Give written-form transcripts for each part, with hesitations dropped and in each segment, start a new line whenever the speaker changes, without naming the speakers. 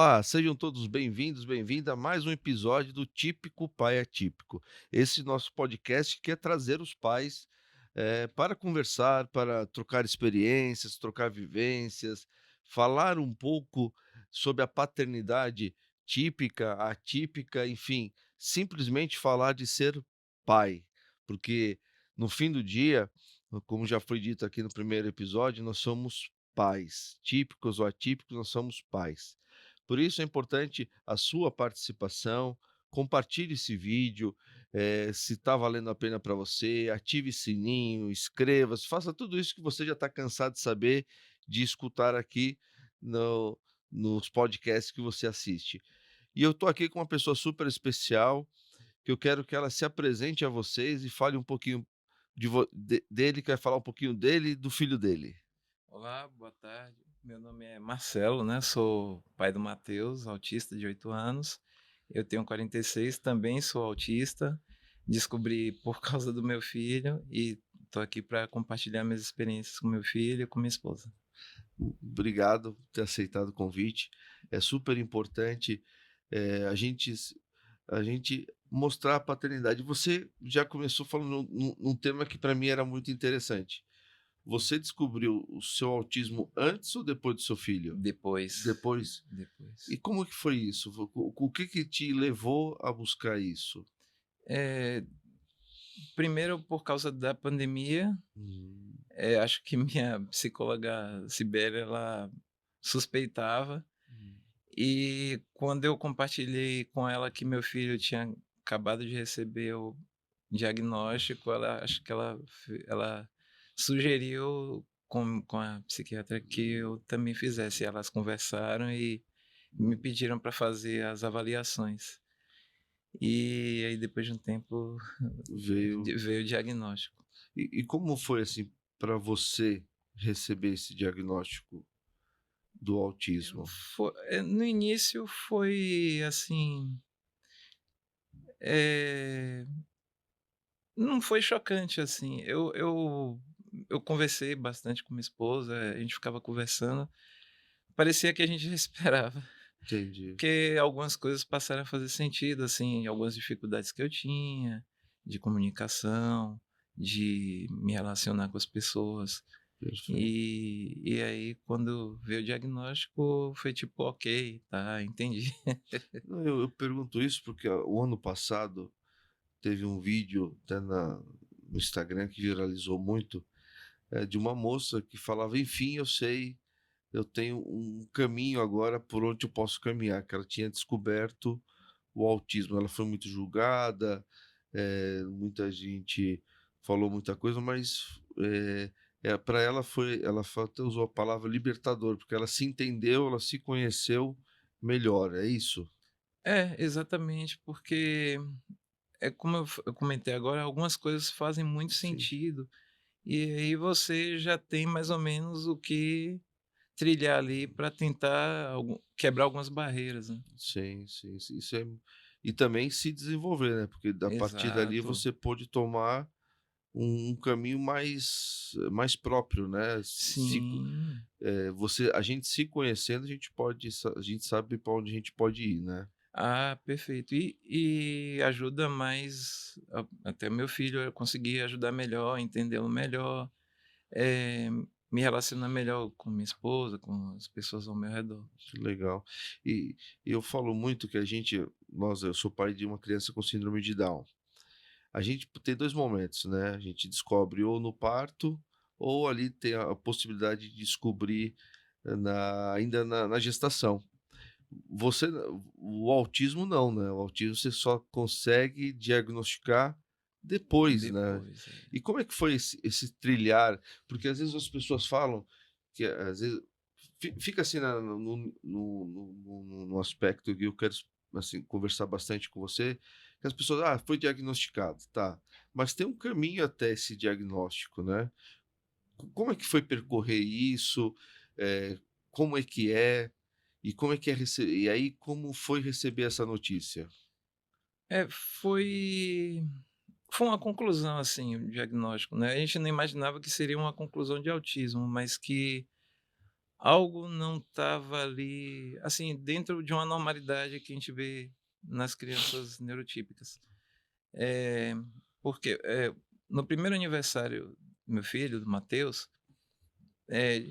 Olá, sejam todos bem-vindos, bem-vinda a mais um episódio do Típico Pai Atípico. Esse nosso podcast quer trazer os pais para conversar, para trocar experiências, trocar vivências, falar um pouco sobre a paternidade típica, atípica, enfim, simplesmente falar de ser pai, porque no fim do dia, como já foi dito aqui no primeiro episódio, nós somos pais, típicos ou atípicos, nós somos pais. Por isso é importante a sua participação, compartilhe esse vídeo, se está valendo a pena para você, ative sininho, inscreva-se, faça tudo isso que você já está cansado de saber, de escutar aqui no nos podcasts que você assiste. E eu estou aqui com uma pessoa super especial, que eu quero que ela se apresente a vocês e fale um pouquinho dele, que vai falar um pouquinho dele e do filho dele.
Olá, boa tarde. Meu nome é Marcelo, né? Sou pai do Matheus, autista de 8 anos. Eu tenho 46, também sou autista. Descobri por causa do meu filho e estou aqui para compartilhar minhas experiências com meu filho e com minha esposa.
Obrigado por ter aceitado o convite. É super importante, a gente mostrar a paternidade. Você já começou falando num tema que para mim era muito interessante. Você descobriu o seu autismo antes ou depois do seu filho?
Depois,
Depois. E
depois.
como que foi isso? O que que te levou a buscar isso?
É, primeiro, por causa da pandemia,
Hum,
acho que minha psicóloga Sibéria, ela suspeitava.
hum.
E quando eu compartilhei com ela que meu filho tinha acabado de receber o diagnóstico, ela acho que ela sugeriu com a psiquiatra que eu também fizesse. Elas conversaram e me pediram para fazer as avaliações. E aí depois de um tempo
Veio.
veio o diagnóstico.
E como foi, assim, para você receber esse diagnóstico do autismo?
No início foi assim, eh não foi chocante, assim, eu conversei bastante com minha esposa, a gente ficava conversando, parecia que a gente já esperava,
Entendi.
porque algumas coisas passaram a fazer sentido, assim, algumas dificuldades que eu tinha, de comunicação, de me relacionar com as pessoas,
Perfeito.
e aí quando veio o diagnóstico foi tipo: "Ok, tá, entendi".
Não, eu pergunto isso porque o ano passado teve um vídeo até no Instagram que viralizou muito, de uma moça que falava: "Enfim, eu sei, eu tenho um caminho agora por onde eu posso caminhar", que ela tinha descoberto o autismo. Ela foi muito julgada, muita gente falou muita coisa, mas, pra ela foi ela até usou a palavra libertador, porque ela se entendeu, ela se conheceu melhor, é isso?
É, exatamente, porque é como eu comentei agora, algumas coisas fazem muito
Sim.
sentido, e aí você já tem mais ou menos o que trilhar ali para tentar quebrar algumas barreiras, né.
Sim, sim, sim, isso é e também se desenvolver, né, porque a partir dali
Exato.
você pôde tomar um caminho mais próprio, né,
Sim.
você a gente se conhecendo, a gente sabe para onde a gente pode ir, né.
Ah, perfeito. E ajuda mais a até meu filho a conseguir ajudar melhor, entendê-lo melhor, eh, me relacionar melhor com minha esposa, com as pessoas ao meu redor.
Que legal. E eu falo muito que eu sou pai de uma criança com síndrome de Down. A gente tem 2 momentos, né, a gente descobre ou no parto, ou ali tem a possibilidade de descobrir ainda na gestação. Você o autismo não, né, o autismo você só consegue diagnosticar depois, né.
Depois, é.
E como é que foi esse trilhar? Porque às vezes as pessoas falam que às vezes fica assim no aspecto que eu quero assim, conversar bastante com você, que as pessoas: "Ah, foi diagnosticado", tá, mas tem um caminho até esse diagnóstico, né. Como é que foi percorrer isso? Como é que é? E como é que é e aí como foi receber essa notícia?
É, foi uma conclusão, assim, o diagnóstico, né, a gente não imaginava que seria uma conclusão de autismo, mas que algo não estava ali, assim, dentro de uma normalidade que a gente vê nas crianças neurotípicas. Eh, porque, no primeiro aniversário do meu filho, do Mateus,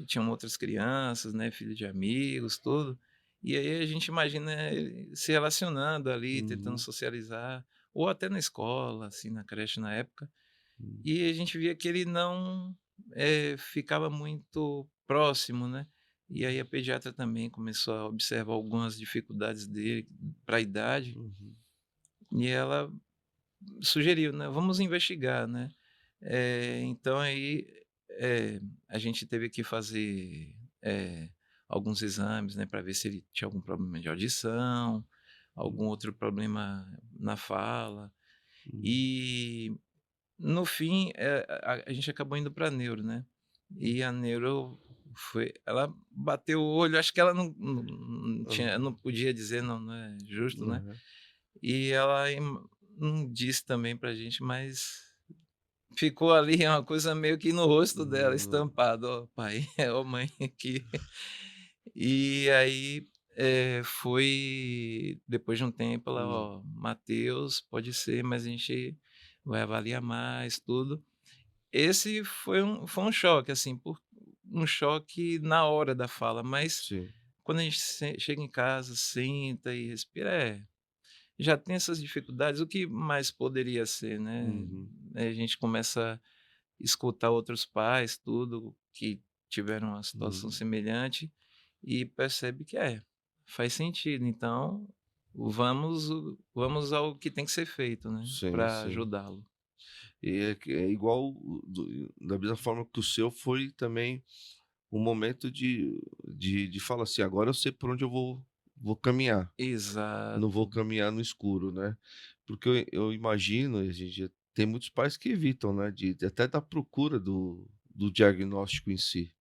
tinham outras crianças, né, filho de amigos, tudo, e aí a gente imagina ele se relacionando ali, tentando
Uhum,
socializar, ou até na escola, assim, na creche na época,
hum,
e a gente via que ele não, ficava muito próximo, né. E aí a pediatra também começou a observar algumas dificuldades dele para a idade,
uhum,
e ela sugeriu, né: "Vamos investigar", né. Então aí, a gente teve que fazer, alguns exames, né, para ver se ele tinha algum problema de audição, algum
hum,
outro problema na fala.
hum,
E no fim, a gente acabou indo pra neuro, né. E a neuro ela bateu o olho, acho que ela não tinha,
aham,
não podia dizer, não é justo, né.
aham.
E ela não disse também pra gente, mas ficou ali uma coisa meio que no rosto dela
No
estampado: "Ó pai, ó mãe aqui". E aí, foi depois de um tempo ela:
hum,
"Ó, Mateus pode ser, mas a gente vai avaliar mais, tudo". Esse foi um choque, assim, um choque na hora da fala, mas
sim.
quando a gente chega em casa, senta e respira, já tem essas dificuldades, o que mais poderia ser, né?
Uhum,
A gente começa a escutar outros pais, tudo, que tiveram uma situação
uhum.
semelhante e percebe que faz sentido. Então, vamos ao que tem que ser feito, né,
Sim,
para
sim.
ajudá-lo.
E é igual da mesma forma que o seu foi também um momento de falar assim: "Agora eu sei por onde eu vou caminhar, não vou
Exato.
caminhar no escuro", né. Porque eu imagino, e a gente tem muitos pais que evitam, né, de até da procura do diagnóstico em si.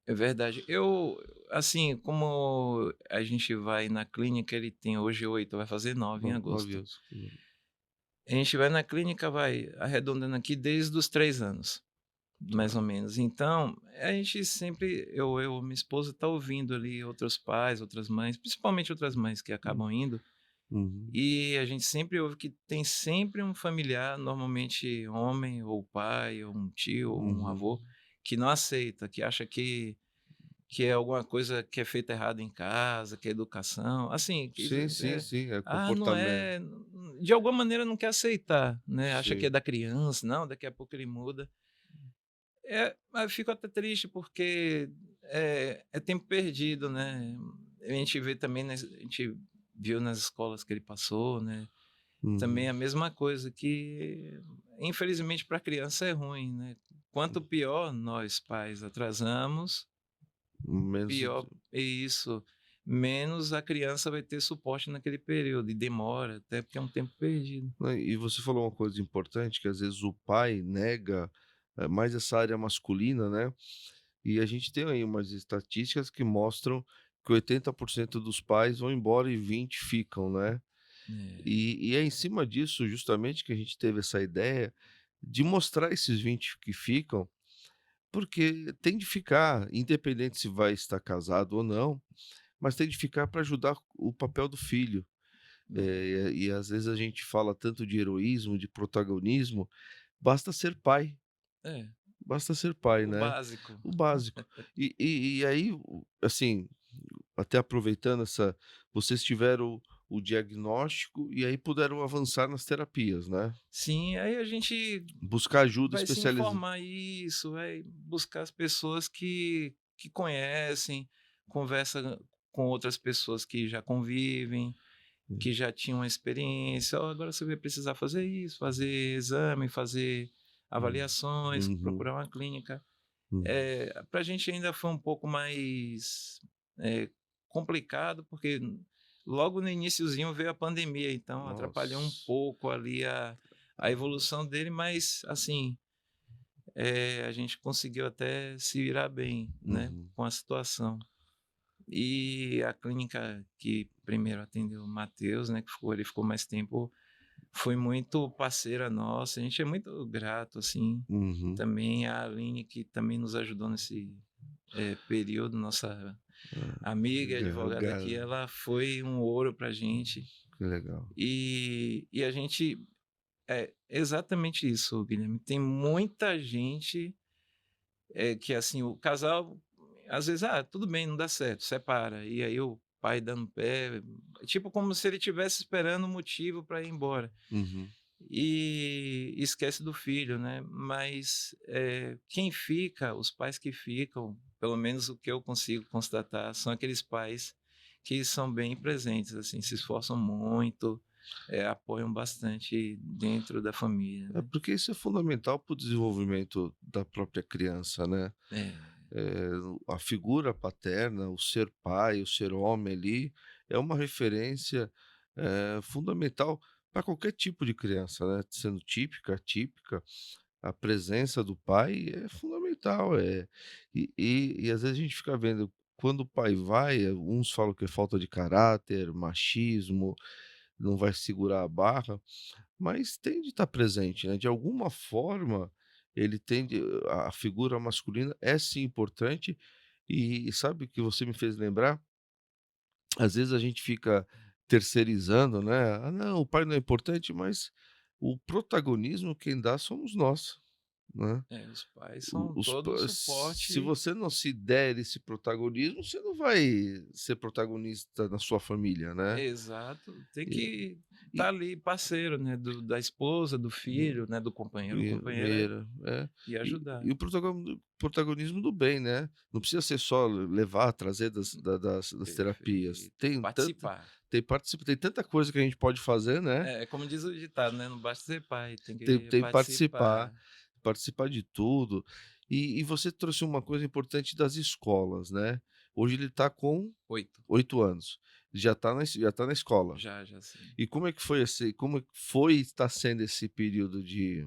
É verdade. Assim, como a gente vai na clínica, ele tem hoje 8, vai fazer 9 em
9
agosto.
anos.
A gente vai na clínica, vai arredondando aqui desde os 3 anos, mais
Tá.
ou menos. Então, a gente sempre, minha esposa tá ouvindo ali outros pais, outras mães, principalmente outras mães que
Hum,
acabam indo,
uhum,
e a gente sempre ouve que tem sempre um familiar, normalmente homem, ou pai, ou um tio, ou um
uhum.
avô, que não aceita, que acha que é alguma coisa que é feita errado em casa, que é educação, assim, que
Sim, sim, sim, é
não
comportamento.
é, de alguma maneira não quer aceitar, né, acha que é
Sim.
da criança, não, daqui a pouco ele muda. Mas eu fico até triste porque é tempo perdido, né. A gente vê também, a gente viu nas escolas que ele passou, né, também
Uhum.
a mesma coisa que infelizmente para a criança é ruim, né. Quanto pior nós pais atrasamos,
Menos
pior é isso, menos a criança vai ter suporte naquele período, e demora, até porque é um tempo perdido.
né, e você falou uma coisa importante, que às vezes o pai nega, mais essa área masculina, né, e a gente tem aí umas estatísticas que mostram que 80% dos pais vão embora e 20 ficam, né.
É,
E é em cima disso justamente que a gente teve essa ideia de mostrar esses 20 que ficam, porque tem de ficar, independente se vai estar casado ou não, mas tem de ficar para ajudar o papel do filho.
é,
E às vezes a gente fala tanto de heroísmo, de protagonismo, basta ser pai,
é,
basta ser pai,
o
né,
básico.
o básico. E aí, assim, até aproveitando vocês tiveram o diagnóstico e aí puderam avançar nas terapias, né,
Sim, aí a gente
buscar ajuda
vai se
especializada.
informar isso, vai buscar as pessoas que conhecem, conversa com outras pessoas que já convivem, que já tinham uma experiência. "Ó, agora você vai precisar fazer isso, fazer exame, fazer
Hum.
avaliações,
Uhum,
procurar uma clínica".
uhum.
Para a gente ainda foi um pouco mais, complicado, porque logo no iniciozinho veio a pandemia, então atrapalhou um
Nossa.
pouco ali a evolução dele, mas assim, a gente conseguiu até se virar bem, né,
Uhum.
com a situação. E a clínica que primeiro atendeu o Matheus, né, ele ficou mais tempo, foi muito parceira nossa, a gente é muito grato, assim.
Uhum.
Também a Aline, que também nos ajudou período, nossa amiga e
Legal,
advogada aqui, ela foi um ouro pra gente.
que legal.
E a gente é exatamente isso, Guilherme. Tem muita gente que assim, o casal, às vezes, tudo bem, não dá certo, separa. E aí o pai dando pé, tipo como se ele estivesse esperando um motivo para ir embora.
Uhum.
E esquece do filho, né? Mas quem fica, os pais que ficam, pelo menos o que eu consigo constatar, são aqueles pais que são bem presentes, assim, se esforçam muito, apoiam bastante dentro da família,
É
né?
porque isso é fundamental para o desenvolvimento da própria criança, né?
É,
A figura paterna, o ser pai, o ser homem ali, é uma referência, fundamental para qualquer tipo de criança, né, sendo típica, atípica, a presença do pai é fundamental, e às vezes a gente fica vendo, quando o pai vai, uns falam que é falta de caráter, machismo, não vai segurar a barra, mas tem de estar presente, né, de alguma forma, ele tem de a figura masculina é sim importante, e sabe o que você me fez lembrar? Às vezes a gente fica terceirizando, né, "Ah não, o pai não é importante", mas o protagonismo quem dá somos nós, né.
os pais
O
são
os
todo o
pa Se
suporte.
você não se der esse protagonismo, você não vai ser protagonista na sua família, né.
Exato, tem
E
que
e
estar ali parceiro, né, da esposa, do filho, né, do companheiro, companheira,
Primeiro, é.
e ajudar.
E o protagonismo do bem, né. Não precisa ser só levar, trazer das terapias.
Perfeito. Participar.
Tem tanta coisa que a gente pode fazer, né.
É como diz o ditado, né, não basta ser pai, tem
Tem
que
tem participar,
participar.
participar de tudo. E você trouxe uma coisa importante das escolas, né. Hoje ele está com
8.
8 anos, já tá na escola.
Já sim.
E como é que foi e está sendo esse período de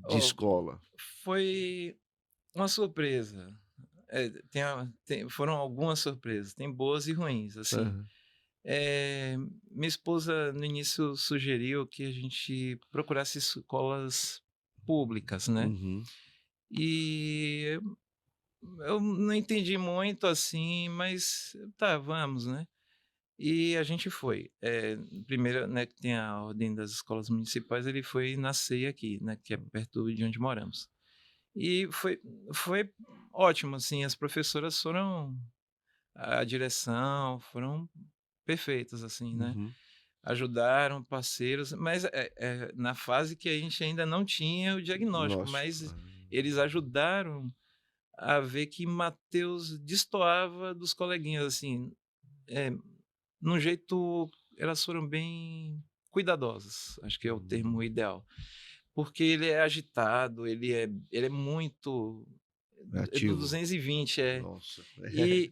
Ó,
escola?
foi uma surpresa. Foram algumas surpresas, tem boas e ruins, assim.
Aham.
Minha esposa no início sugeriu que a gente procurasse escolas públicas, né.
Uhum.
E eu não entendi muito, assim, mas tá, vamos, né. E a gente foi. Primeiro, né, que tem a ordem das escolas municipais, ele foi na CEI aqui, né, que é perto de onde moramos. E foi ótimo, assim, as professoras foram a direção foram perfeitas, assim, né.
Uhum.
Ajudaram, parceiros, mas, na fase que a gente ainda não tinha o diagnóstico,
Diagnóstico.
mas
Ah.
eles ajudaram a ver que Mateus destoava dos coleguinhas, assim, eh, num jeito elas foram bem cuidadosas, acho que é o termo
Hum.
ideal. Porque ele é agitado, ele é muito
É
é do
ativo.
220,
Nossa.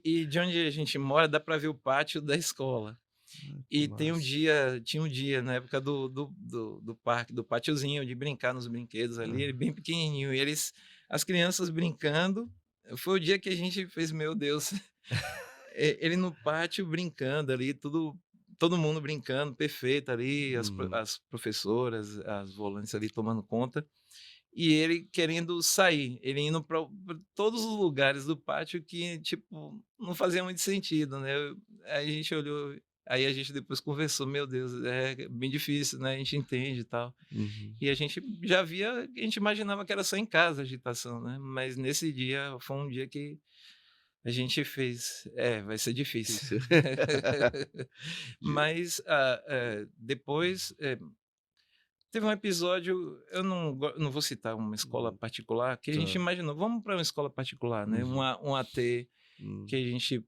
E de onde a gente mora dá para ver o pátio da escola.
Que
E
massa.
tinha um dia na época do parque, do patiozinho, de brincar nos brinquedos ali, ele
Aham.
bem pequenininho, e as crianças brincando, foi o dia que a gente fez: "Meu Deus", ele no pátio brincando ali, todo mundo brincando, perfeito ali,
Uhum.
as professoras, as volantes ali tomando conta, e ele querendo sair, ele indo para todos os lugares do pátio que, tipo, não fazia muito sentido, né. Aí a gente olhou, aí a gente depois conversou: "Meu Deus, é bem difícil, né, a gente entende e tal".
Uhum.
E a gente já via, a gente imaginava que era só em casa a agitação, né, mas nesse dia foi um dia que a gente fez: "É, vai ser difícil".
Isso. De
Mas, depois, teve um episódio, eu não vou citar uma escola
Hum,
particular, que a gente
tá.
imaginou, vamos para uma escola particular, né,
Uhum.
um AT que
Hum.
a gente,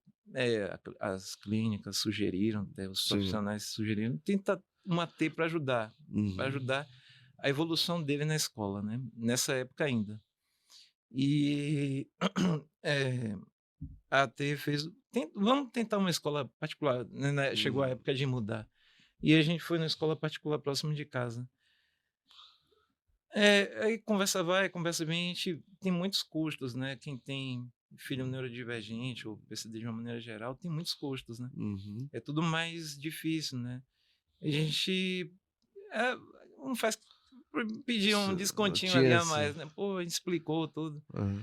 as clínicas sugeriram, os
Sim.
profissionais sugeriram, tenta um AT para
Uhum.
ajudar a evolução dele na escola, né, nessa época ainda. E, eh, a AT fez vamos tentar uma escola particular, né, chegou a
Hum.
época de mudar. E a gente foi numa escola particular próximo de casa. Aí conversa vai, conversa vem, a gente tem muitos custos, né, quem tem filho neurodivergente ou PCD de uma maneira geral, tem muitos custos, né.
Uhum.
É tudo mais difícil, né. A gente, eh, não faz pedir
S
um descontinho ali
Tinha
a
esse
mais, né, pô, a gente explicou tudo.
Aham.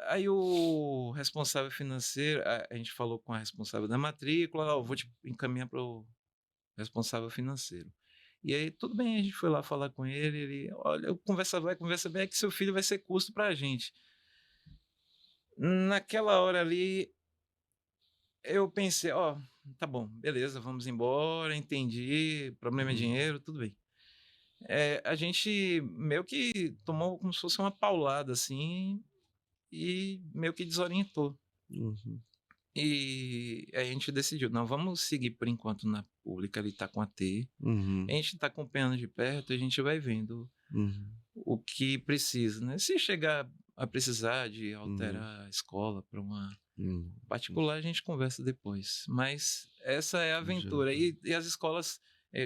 Aí o responsável financeiro, a gente falou com a responsável da matrícula: "Ó, vou te encaminhar para o responsável financeiro". E aí tudo bem, a gente foi lá falar com ele, ele: "Olha, conversa vai, conversa bem, é que seu filho vai ser custo para a gente". Naquela hora ali, eu pensei: "Ó, tá bom, beleza, vamos embora, entendi, problema é
Uhum,
dinheiro, tudo bem". A gente meio que tomou como se fosse uma paulada, assim, e meio que desorientou.
uhum,
E aí a gente decidiu: "Não, vamos seguir por enquanto na pública, ele tá com a T, a
uhum,
gente tá acompanhando de perto, a gente vai vendo
uhum,
o que precisa, né". Se chegar a precisar de
uhum,
alterar a escola para uma
uhum,
particular, a gente conversa depois, mas essa é a
já,
aventura. E as escolas,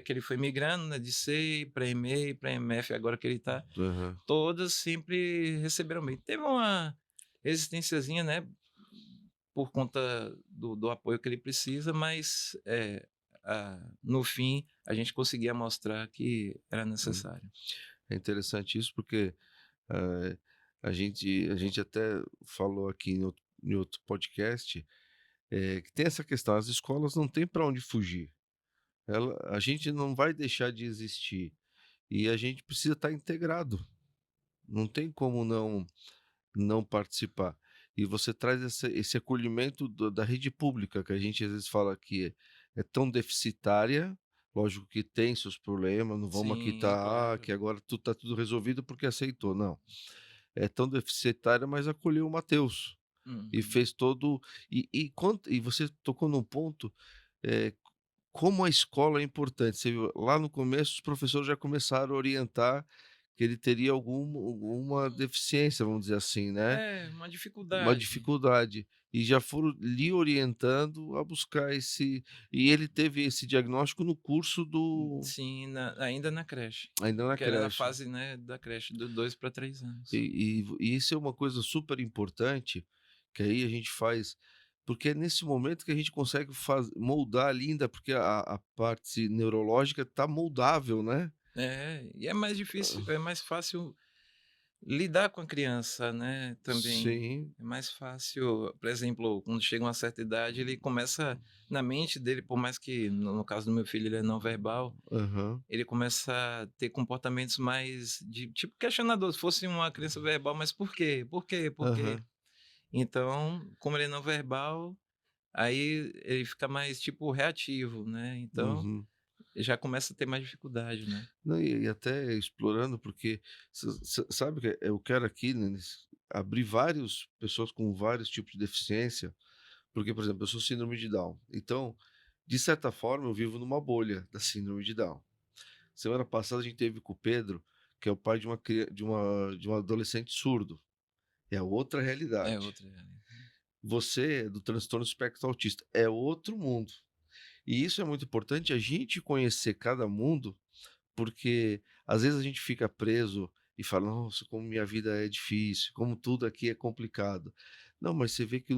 que ele foi migrando, né, de SEI para EMEI, para EMF, agora que ele está,
aham,
todas sempre receberam bem. Teve uma resistênciazinha, né, por conta do apoio que ele precisa, mas, no fim, a gente conseguia mostrar que era
hum.
necessário.
É interessante isso porque, eh, a gente até falou aqui em outro podcast, que tem essa questão, as escolas não têm para onde fugir. A gente não vai deixar de existir, e a gente precisa estar integrado, não tem como não participar. E você traz esse acolhimento da rede pública, que a gente às vezes fala que é tão deficitária, lógico que tem seus problemas, não vamos aqui
Sim,
tá,
claro.
que agora tudo está tudo resolvido porque aceitou, não. É tão deficitária, mas acolheu o Mateus, e
Uhum.
fez todo e você tocou num ponto, eh, como a escola é importante. Você viu, lá no começo os professores já começaram a orientar que ele teria alguma deficiência, vamos dizer assim, né,
É, uma
uma
dificuldade.
dificuldade, e já foram lhe orientando a buscar e ele teve esse diagnóstico no curso do
Sim, ainda na creche,
ainda na
que era na
creche.
fase, né, da creche, do 2 para 3 anos.
E isso é uma coisa super importante, que aí a gente faz porque é nesse momento que a gente consegue moldar linda, porque a parte neurológica está moldável, né.
E é mais difícil, é mais fácil lidar com a criança, né, também.
Sim,
É mais fácil, por exemplo, quando chega uma certa idade, ele começa na mente dele, por mais que no caso do meu filho ele é não verbal,
aham,
ele começa a ter comportamentos mais de tipo questionador, se fosse uma criança verbal: "Mas por quê? Por quê? Por quê?".
aham,
Então, como ele é não verbal, aí ele fica mais, tipo, reativo, né, então
uhum.
já começa a ter mais dificuldade, né.
Não, e até explorando, porque sabe que eu quero aqui, né, abrir vários pessoas com vários tipos de deficiência, porque, por exemplo, eu sou síndrome de Down, então, de certa forma, eu vivo numa bolha da síndrome de Down. Semana passada a gente teve com o Pedro, que é o pai de um adolescente surdo, é outra
É
realidade.
outra realidade.
Você é do transtorno espectro autista, é outro mundo. E isso é muito importante, a gente conhecer cada mundo, porque às vezes a gente fica preso e fala: "Nossa, como minha vida é difícil, como tudo aqui é complicado". Não, mas você vê que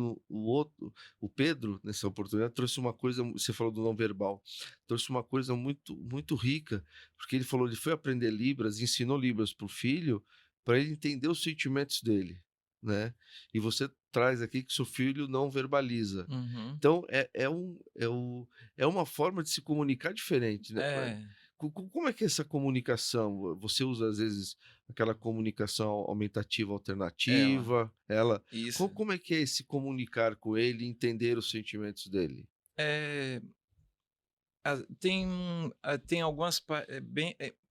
o Pedro, nessa oportunidade, trouxe uma coisa, você falou do não verbal, trouxe uma coisa muito muito rica, porque ele falou, ele foi aprender Libras, ensinou Libras para o filho, para ele entender os sentimentos dele, né. E você traz aqui que seu filho não verbaliza.
Uhum.
Então é uma forma de se comunicar diferente, né.
É,
Como é que é essa comunicação? Você usa, às vezes, aquela comunicação aumentativa
ela.
alternativa, ela
Isso.
como é que é esse comunicar com ele e entender os sentimentos dele?
Eh, tem algumas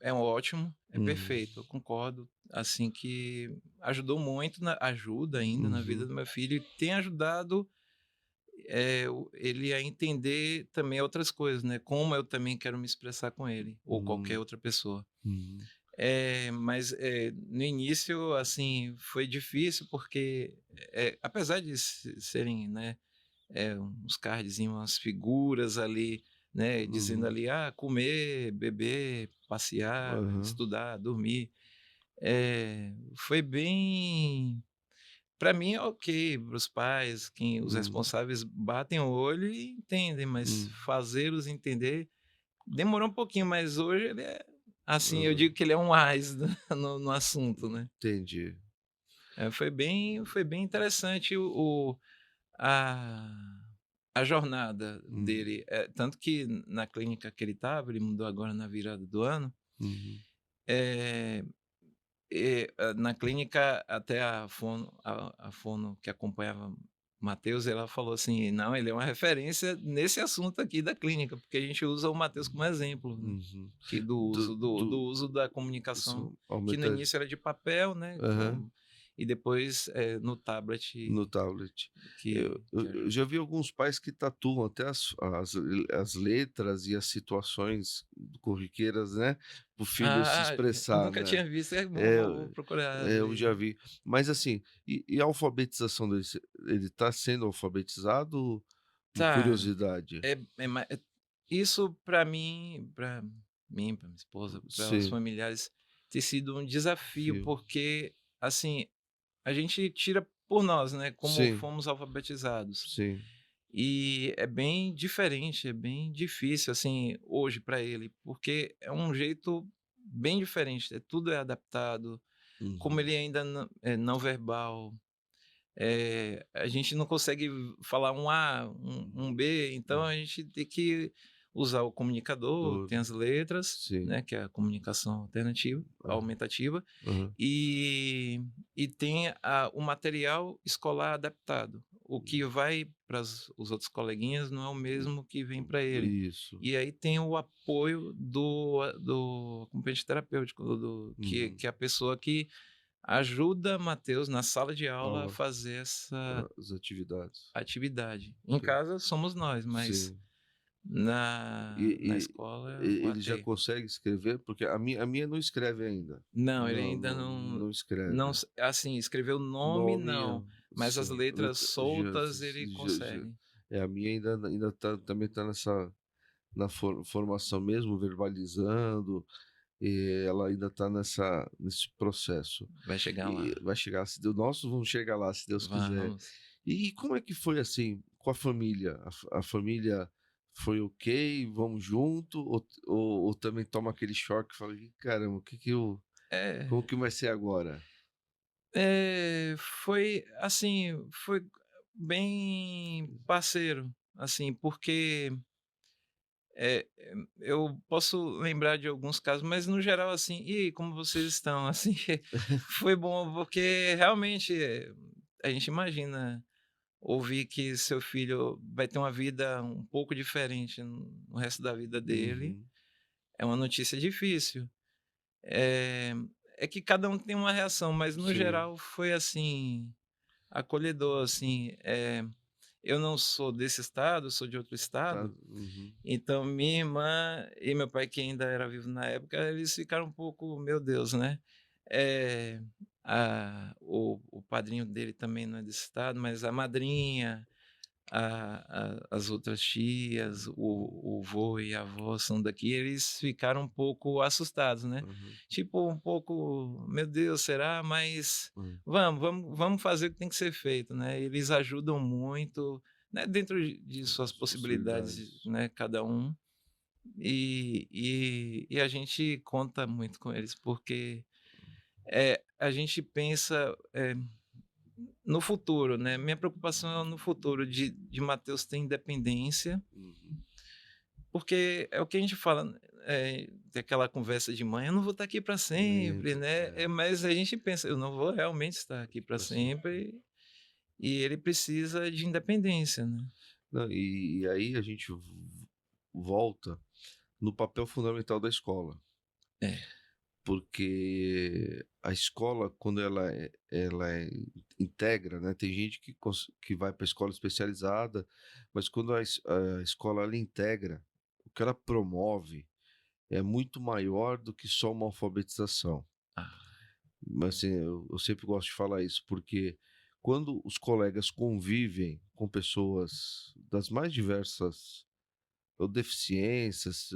é ótimo, é
Uhum,
perfeito, eu concordo, assim, que ajudou muito ajuda ainda na vida
uhum,
do meu filho e tem ajudado, ele a entender também outras coisas, né, como eu também quero me expressar com ele, ou qualquer
uhum,
outra pessoa.
uhum,
Mas, no início, assim, foi difícil porque, apesar de serem, né, uns cardzinhos, umas figuras ali, né, dizendo
uhum,
ali: "Ah, comer, beber, passear,
aham,
estudar, dormir". Foi bem para mim é ok, para os pais, os
hum,
responsáveis batem o olho e entendem, mas
hum,
fazê-los entender demorou um pouquinho, mas hoje ele é assim, eu
aham,
digo que ele é um ás no assunto, né.
entendi.
Foi bem interessante a a jornada
Uhum,
dele, tanto que na clínica que ele estava, ele mudou agora na virada do ano,
uhum.
eh na clínica até a fono que acompanhava o Matheus, ela falou assim: "Não, ele é uma referência nesse assunto aqui da clínica", porque a gente usa o Matheus como exemplo, né,
Uhum.
que do
Do
uso da comunicação,
isso
que no
aumenta
início era de papel, né,
aham,
e depois, no tablet
no tablet. Eu
que
eu
ajuda.
já vi alguns pais que tatuam até as letras e as situações corriqueiras, né, para o filho se
Eu
expressar,
nunca
né.
tinha visto, é bom,
É,
vou procurar
eu já
ver.
vi. Mas assim, e a alfabetização dele, ele está sendo alfabetizado por
Tá,
curiosidade?
isso para mim, para minha esposa, para os
Sim,
familiares, tem sido um desafio,
fio.
porque, assim, a gente tira por nós, né, como
Sim,
fomos alfabetizados.
sim.
E é bem diferente, é bem difícil, assim, hoje para ele, porque é um jeito bem diferente, tudo é adaptado, como
Uhum.
ele ainda não verbal, a gente não consegue falar um A, um B, então
Hum.
a gente tem que usar o comunicador,
Do
tem as letras,
sim.
né, que é a comunicação alternativa,
Aham,
aumentativa,
aham.
e tem o material escolar adaptado. O que vai para os outros coleguinhas não é o mesmo que vem para ele.
Isso.
E aí tem o apoio do acompanhante terapêutico,
Uhum.
que é a pessoa que ajuda Matheus na sala de aula a
Aula,
fazer essa
as atividades.
atividade. Em
Que
casa somos nós, mas
sim.
na
E
escola é o
ele já
AT.
consegue escrever? Porque a minha não escreve ainda.
Não, ele
Não,
ainda
não
não
não
não
escreve.
s assim, escrever o nome
Nome,
não, mas as
sim,
letras
já
soltas ele consegue.
a minha ainda tá também tá nessa na formação mesmo, verbalizando, e ela ainda tá nesse processo.
Vai chegar
E
lá.
vai chegar, se Deus nós vamos chegar lá, se Deus quiser.
Vamos.
E como é que foi, assim, com a família? A família foi ok, vamos junto, ou também toma aquele choque e fala: "Ih, caramba, o que que eu como
É,
que vai ser agora?"
foi assim, foi bem parceiro, assim, porque eu posso lembrar de alguns casos, mas no geral, assim: "E aí, como vocês estão?" Assim, foi bom, porque realmente, a gente imagina ouvir que seu filho vai ter uma vida um pouco diferente no resto da vida dele,
Uhum.
é uma notícia difícil. Eh, é que cada um tem uma reação, mas no
Sim.
geral foi, assim, acolhedor, assim, eu não sou desse estado, eu sou de outro
Tá,
estado.
uhum.
Então minha irmã e meu pai, que ainda era vivo na época, eles ficaram um pouco: "Meu Deus", né. Eh, o padrinho dele também não é desse estado, mas a madrinha, as outras tias, o vô e a avó são daqui, eles ficaram um pouco assustados, né.
Aham.
Tipo, um pouco: "Meu Deus, será?", mas
Hã.
vamos fazer o que tem que ser feito, né. Eles ajudam muito, né, dentro de suas
As
possibilidades,
possibilidades.
né, cada um, e a gente conta muito com eles, porque, a gente pensa, no futuro, né. Minha preocupação é no futuro de Matheus ter independência,
Uhum.
porque é o que a gente fala, tem aquela conversa de mãe: "Eu não vou estar aqui para sempre",
Sempre,
né,
é,
mas a gente pensa: "Eu não vou realmente estar aqui para
pra sempre.
sempre", e ele precisa de independência, né.
Não, e aí a gente volta no papel fundamental da escola,
É.
porque a escola quando integra, né, tem gente que vai para a escola especializada, mas quando a escola ela integra, o que ela promove é muito maior do que só uma alfabetização.
Ah,
Mas assim, eu sempre gosto de falar isso, porque quando os colegas convivem com pessoas das mais diversas ou deficiências,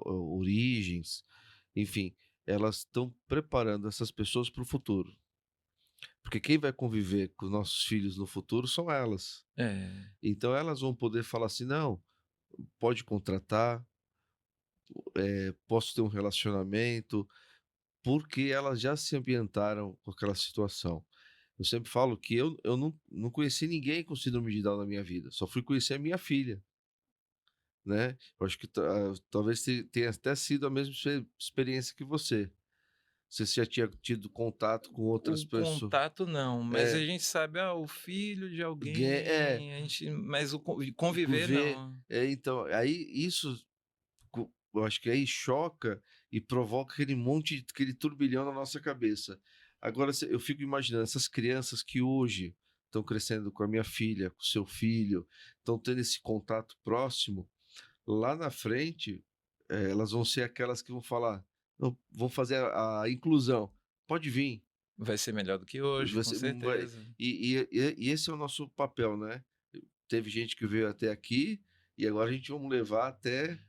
origens, enfim, elas estão preparando essas pessoas para o futuro. Porque quem vai conviver com nossos filhos no futuro são elas.
é,
Então elas vão poder falar assim: não, pode contratar, posso ter um relacionamento, porque elas já se ambientaram com aquela situação. Eu sempre falo que eu não conheci ninguém com síndrome de Down na minha vida, só fui conhecer a minha filha, né. Eu acho que talvez tenha até sido a mesma experiência que você. Você já tinha tido contato com outras
O
pessoas.
contato não, mas a
É,
gente sabe, o filho de
é,
alguém, a gente mas o conviver
ver,
não.
então, aí isso eu acho que aí choca e provoca aquele monte, aquele turbilhão na nossa cabeça. Agora, eu fico imaginando essas crianças que hoje estão crescendo com a minha filha, com o seu filho, estão tendo esse contato próximo, lá na frente, elas vão ser aquelas que vão falar, não, vão fazer a inclusão. Pode vir.
Vai ser melhor do que hoje, com
Você vai,
certeza.
e esse é o nosso papel, né? Teve gente que veio até aqui e agora a gente vamos levar até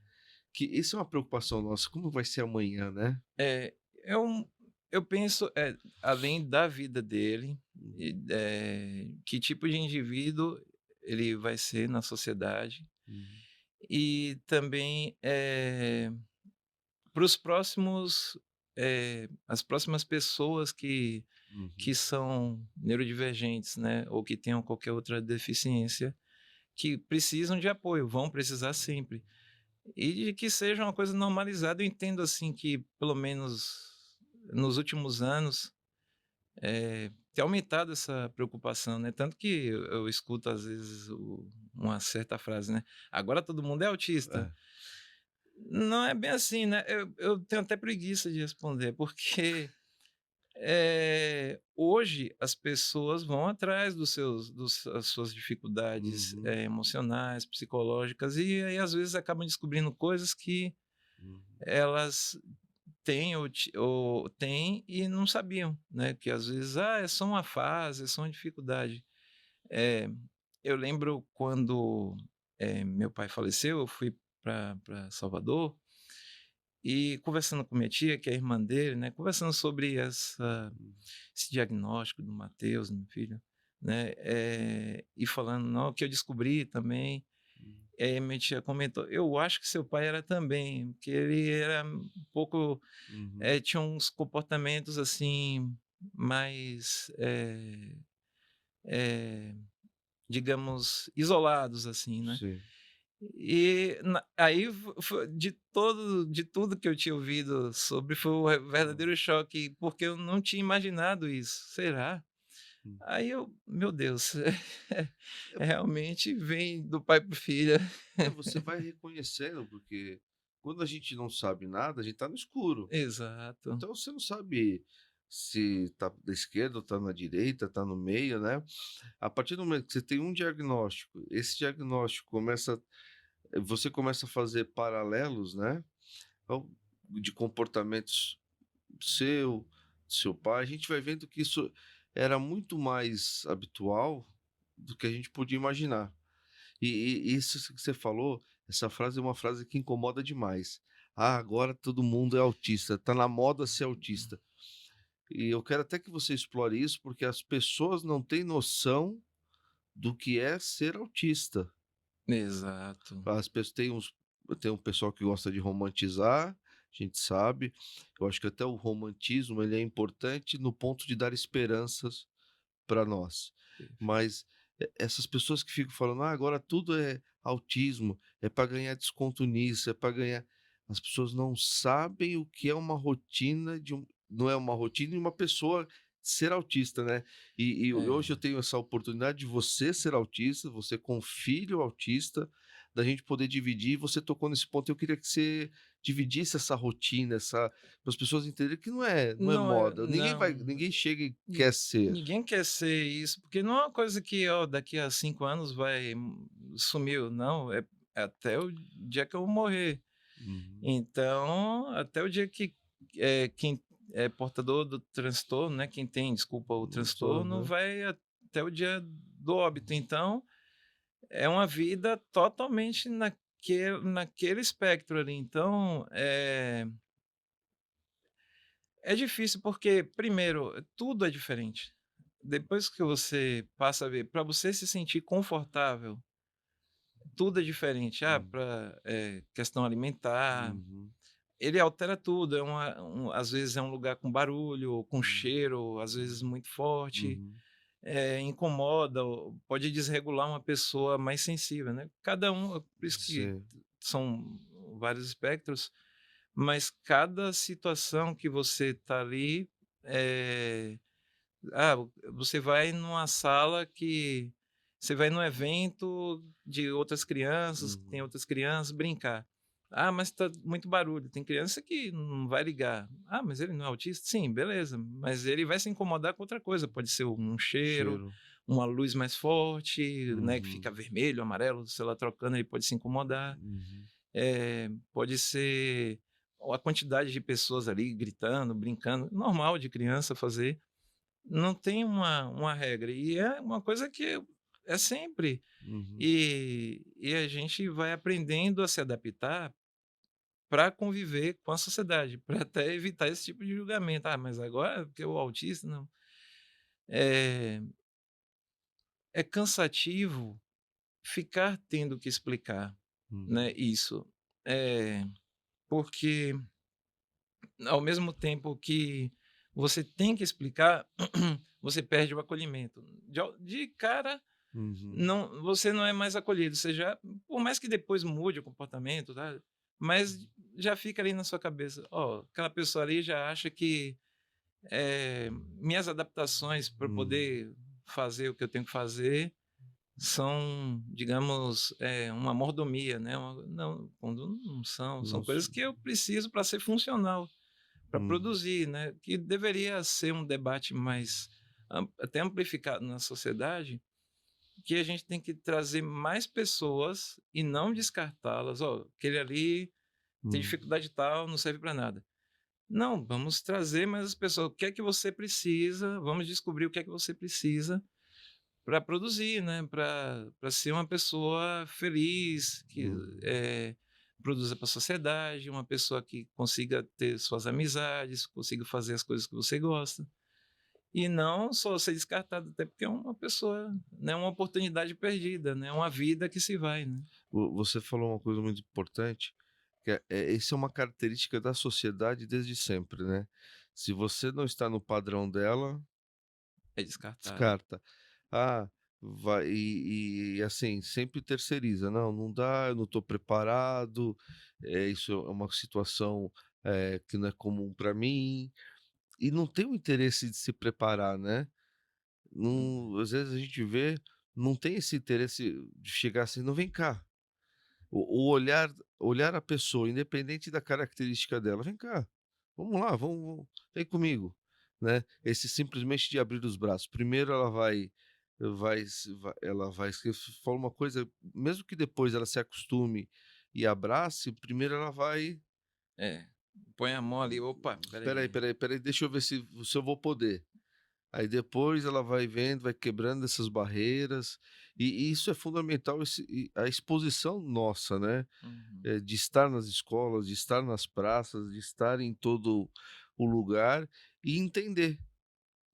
que isso é uma preocupação nossa, como vai ser amanhã, né?
É, eu penso, além da vida dele,
Uhum,
que tipo de indivíduo ele vai ser na sociedade
uhum,
e também, para os próximos, as próximas pessoas que
uhum,
são neurodivergentes, né, ou que tenham qualquer outra deficiência, que precisam de apoio, vão precisar sempre. E de que seja uma coisa normalizada, eu entendo, assim, que pelo menos nos últimos anos, tem aumentado essa preocupação, né, tanto que eu escuto às vezes uma certa frase, né: "Agora todo mundo é autista".
é,
Não é bem assim, né, eu tenho até preguiça de responder, porque hoje as pessoas vão atrás dos as suas dificuldades,
uhum,
emocionais, psicológicas, e aí às vezes acabam descobrindo coisas que
uhum,
elas têm ou têm e não sabiam, né, que às vezes, é só uma fase, é só uma dificuldade. Eh, eu lembro quando, meu pai faleceu, eu fui para Salvador, e conversando com minha tia, que é a irmã dele, né, conversando sobre
uhum,
esse diagnóstico do Mateus, meu filho, né, e falando: "Não, que eu descobri também", minha tia comentou: "Eu acho que seu pai era também", porque ele era um pouco,
uhum,
tinha uns comportamentos, assim, mais, digamos, isolados, assim, né.
sim.
E aí de tudo que eu tinha ouvido sobre, foi o
Hum,
verdadeiro choque, porque eu não tinha imaginado isso. Será?
hum.
Aí eu, meu Deus,
É,
realmente vem do pai para o filho.
você vai reconhecendo, porque quando a gente não sabe nada, a gente tá no escuro.
Exato.
Então você não sabe se tá da esquerda ou tá na direita, tá no meio, né? A partir do momento que você tem um diagnóstico, esse diagnóstico você começa a fazer paralelos, né? Então, de comportamentos seu, seu pai, a gente vai vendo que isso era muito mais habitual do que a gente podia imaginar. E isso que você falou, essa frase é uma frase que incomoda demais. Ah, agora todo mundo é autista, tá na moda ser autista. E eu quero até que você explore isso, porque as pessoas não têm noção do que é ser autista.
Exato.
As pessoas tem um pessoal que gosta de romantizar, a gente sabe. Eu acho que até o romantismo ele é importante no ponto de dar esperanças para nós.
Perfeito.
Mas essas pessoas que ficam falando: "Ah, agora tudo é autismo, é para ganhar desconto nisso, é para ganhar", as pessoas não sabem o que é uma rotina não é uma rotina de uma pessoa ser autista, né. E hoje eu
É.
tenho essa oportunidade de você ser autista, você com um filho autista, da gente poder dividir, você tocou nesse ponto, eu queria que você dividisse essa rotina, essa para as pessoas entenderem que não é moda,
Não.
ninguém chega e
Ni
quer ser.
ninguém quer ser isso, porque não é uma coisa que, daqui a 5 anos vai sumiu, não, é até o dia que eu morrer.
Uhum.
Então, até o dia que, quem é portador do transtorno, né, quem tem, desculpa, o
Nossa,
transtorno,
aham.
vai até o dia do óbito. Então, é uma vida totalmente naquele espectro ali. Então, é difícil porque, primeiro, tudo é diferente. Depois que você passa a ver, para você se sentir confortável, tudo é diferente.
Hum,
Para questão alimentar,
uhum,
ele altera tudo. Às vezes é um lugar com barulho, com
hum,
cheiro, às vezes
uhum,
muito forte.
uhum.
incomoda ou pode desregular uma pessoa mais sensível, né. Cada um por isso que
Sim.
são vários espectros, mas cada situação que você está ali, eh, você vai numa sala que você vai num evento de outras crianças, que tem
Uhum.
outras crianças, brincar. "Ah, mas tá muito barulho", tem criança que não vai ligar. "Ah, mas ele não é autista?". Sim, beleza, mas ele vai se incomodar com outra coisa, pode ser um cheiro,
Cheiro.
uma luz mais forte, né, que
Uhum.
fica vermelho, amarelo, sei lá, trocando, ele pode se incomodar.
Uhum.
Pode ser a quantidade de pessoas ali gritando, brincando, normal de criança fazer. Não tem uma regra, e é uma coisa que é sempre.
Uhum.
E a gente vai aprendendo a se adaptar para conviver com a sociedade, para até evitar esse tipo de julgamento. "Ah, mas agora porque o autista não". É é cansativo ficar tendo que explicar, né,
Uhum.
isso. Eh, Porque ao mesmo tempo que você tem que explicar, você perde o acolhimento. De cara,
Uhum.
não, você não é mais acolhido, você já, por mais que depois mude o comportamento, tá, mas já fica ali na sua cabeça: "Ó, aquela pessoa ali já acha que, minhas adaptações para
Uhum.
poder fazer o que eu tenho que fazer são, digamos, uma mordomia, né, não, quando não são, são
Nossa.
coisas que eu preciso para ser funcional, para
Uhum.
produzir, né, que deveria ser um debate mais até amplificado na sociedade, que a gente tem que trazer mais pessoas e não descartá-las. "Ó, aquele ali tem
Uhum.
dificuldade tal, não serve para nada". Não, vamos trazer mais as pessoas. O que é que você precisa? Vamos descobrir o que é que você precisa para produzir, né, para ser uma pessoa feliz, que,
Uhum.
eh, produza para a sociedade, uma pessoa que consiga ter suas amizades, consiga fazer as coisas que você gosta. E não só ser descartado, até porque é uma pessoa, né, uma oportunidade perdida, né, uma vida que se vai, né.
Você falou uma coisa muito importante, que isso é uma característica da sociedade desde sempre, né. Se você não está no padrão dela,
É descartado.
descarta. Ah, vai assim, sempre terceiriza: "Não, não dá, eu não estou preparado, isso é uma situação, que não é comum para mim", e não tem o interesse de se preparar, né.
Uhum.
Não, às vezes a gente vê, não tem esse interesse de chegar assim: "Não, vem cá". O olhar a pessoa, independente da característica dela: "Vem cá, vamos lá, vem comigo", né. Esse simplesmente de abrir os braços. Primeiro ela vai se for uma coisa, mesmo que depois ela se acostume e abrace, primeiro ela vai:
É, põe a mão ali: "Opa, espera
"Espera aí,
aí".
espera aí, espera aí, deixa eu ver se eu vou poder". Aí depois ela vai vendo, vai quebrando essas barreiras, e isso é fundamental, a exposição nossa, né.
Uhum.
De estar nas escolas, de estar nas praças, de estar em todo o lugar e entender